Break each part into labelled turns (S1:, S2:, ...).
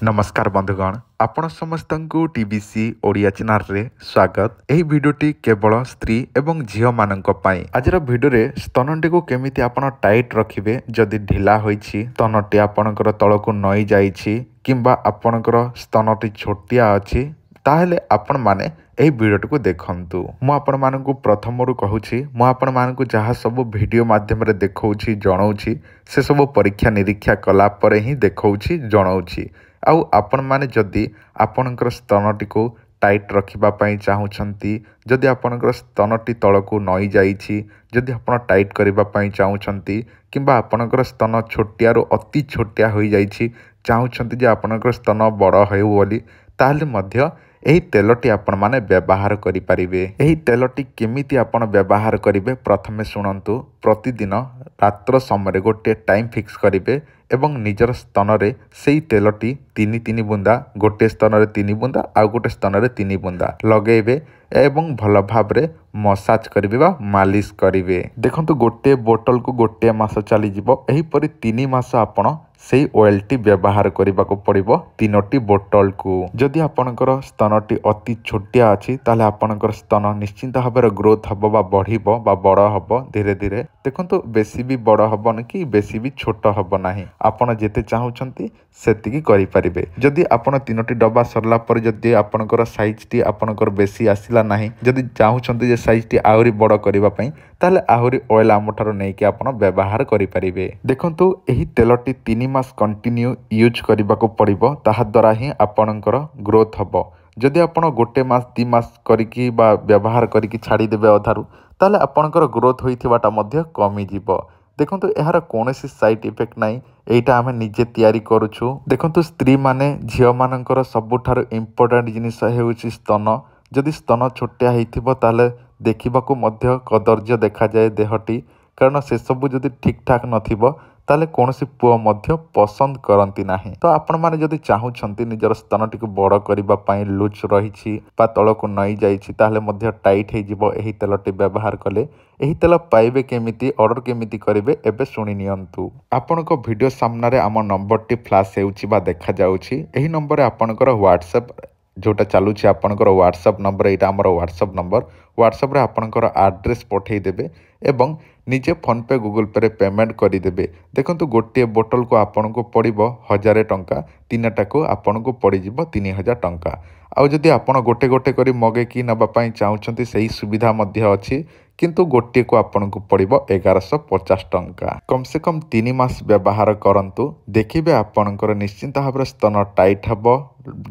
S1: नमस्कार बंधुगण आपण समस्त को टीबीसी ओडिया चैनल रे स्वागत। एही वीडियोटी केवल स्त्री एवं झियो मानक पई। आजर वीडियो रे स्तनटी को केमिति आपण टाइट रखिबे जदि ढिला होईछि स्तनटी आपणकर तळकु नई जाईछि किंबा आपणकर स्तनटी छोटिया अछि ताहेले आपण माने एही वीडियोटी को देखंतु। मु आपण मानकु प्रथमरु कहूछि मु आपण मानकु जहा सब वीडियो माध्यम रे देखौछि जणाउछि से सब परीक्षा निरीक्षा कला परे ही देखौछि जणाउछि। आउ आपण माने जदि आपणकर स्तनटी को टाइट रखिबा पई चाहुछंती जदि आपणकर स्तनटी तळकु नई जाईछि जदि आपण टाइट करिबा पई चाहुछंती किंबा आपणकर स्तन छोटियारो अति छोटिया होई जाईछि चाहुछंती जे आपणकर स्तन बड़ हेउ बोली ताहले मध्य एही तेलटी आपण माने व्यवहार करि परिबे। एही तेलटी केमिति आपण व्यवहार करिबे प्रथमे सुनंतु। प्रतिदिन रात्र समय गोटे टाइम फिक्स करिबे एवं निजर स्तन रे सेही तेलटी तीन तीन बुंदा गोटे स्तन रे 3 बुंदा आ गोटे स्तन रे 3 बुंदा लगेबे एवं भल भाव रे मसाज करिबे बा मालिश करिबे। देखंतु गोटे बोतल को गोटे मास चली जिवो एही परि 3 मास आपण सेही ऑयल टी व्यवहार करबा को पड़िबो 3टी बोतल को। जदि आपणकर स्तनटी अति छोटिया अछि ताले आपणकर स्तन निश्चिंत भाबरे ग्रोथ हबो बा बढ़िबो बा बड़ हबो धीरे धीरे। देखंतु बेसी भी बड़ हबन कि बेसी भी छोट हबो नाही आपण जेते चाहुछंती सेतिकी करि परिबे। जदि आपण 3टी डब्बा सरला पर जदि आपणकर साइज टी आपणकर बेसी आसिला नाही जदि चाहुछंती जे साइज टी आउरी बड़ करबा पई ताले आहुरी ऑयल आमठारो नै कि आपण व्यवहार करि परिबे। देखंतु एही तेलटी 3 मास कंटिन्यू यूज करबा को पड़िबो ताहा द्वारा ही आपणकर ग्रोथ हबो। जदि आपण गोटे मास 2 मास करिकी बा व्यवहार करिकी छाड़ी देबे अधारु ताले आपणकर ग्रोथ होइथिबाटा मध्य कमी जिवो। देखंतु एहार कोनोसी साइड इफेक्ट नाही एटा आमे निजे तयारी करूछु। देखंतु स्त्री माने झियो मानकर सबुठार इंपोर्टेंट जिनिस हेउछि स्तन। जदि स्तन छोटिया हेइथिबो ताले देखिबाकू मध्य कदर्य देखा जाए देहटी कारण से सब जदि ठीक ठाक नथिबो ताले कोनोसी पुओ मध्य पसंद करंती नाही। तो आपण माने जदि चाहुछंती निजर स्तनटी को बड़ करिबा पई लूज रहिछि बा तळकु नई जाईछि ताले मध्य टाइट हे जिवो एही तेलटी व्यवहार कले। एही तेल पाइबे केमिति ऑर्डर केमिति करिवे एबे सुनि नियंतु। आपनको वीडियो सामने रे आम नंबर टी फ्लैश हेउछि बा देखा जाउछि। एही नंबर रे आपनकर व्हाट्सएप जोटा चालुछि आपनकर व्हाट्सएप नंबर एटा हमर व्हाट्सएप नंबर व्हाट्सएप रे आपनकर एड्रेस पठेई देबे एवं निजे फोन पे गूगल पे रे पेमेंट करि देबे। देखंतु गोटे बोतल को आपनको पड़िबो 1000 टंका 3टा को आपनको पड़ि जिवो 3000 टंका। आउ जदि आपण गोटे गोटे करी मगे की नबा पई चाहुछंती सही सुविधा मध्य अछि किंतु गोटे को आपनको पड़िबो 1150 टंका। कम से कम 3 मास व्यवहार करंतु देखिबे आपनकर निश्चिंत भाबरे स्तन टाइट हबो।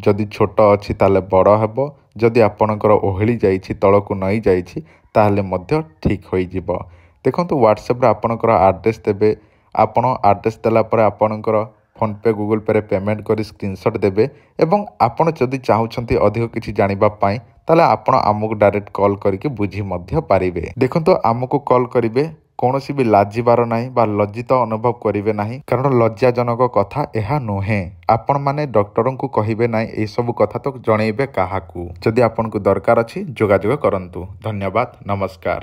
S1: जदि छोट अछि ताले बड़ हबो जदि आपनकर ओहली जाईछि तळकु नई जाईछि ताले मध्य ठीक होई जिवो। देखंतु व्हाट्सएप रे आपनकर एड्रेस देबे आपण एड्रेस देला पर आपनकर फोन पे गूगल पे रे पेमेंट करी स्क्रीनशॉट देबे एवं आपण जदि चाहुछंती अधिक किछि जानिबा पई ताले आपण आमको डायरेक्ट कॉल करके बुझी मध्य पारिबे। देखंतु आमको कॉल करिवे कोनोसी भी लाजिबार नाही बा लज्जित अनुभव करिवे नाही कारण लज्जाजनक कथा एहा नुहे। आपण माने डॉक्टर को कहिबे नाही ए सब कथा तो जणैबे काहाकू। जदि आपनको दरकार अछि जोगाजोग करंतु। धन्यवाद नमस्कार।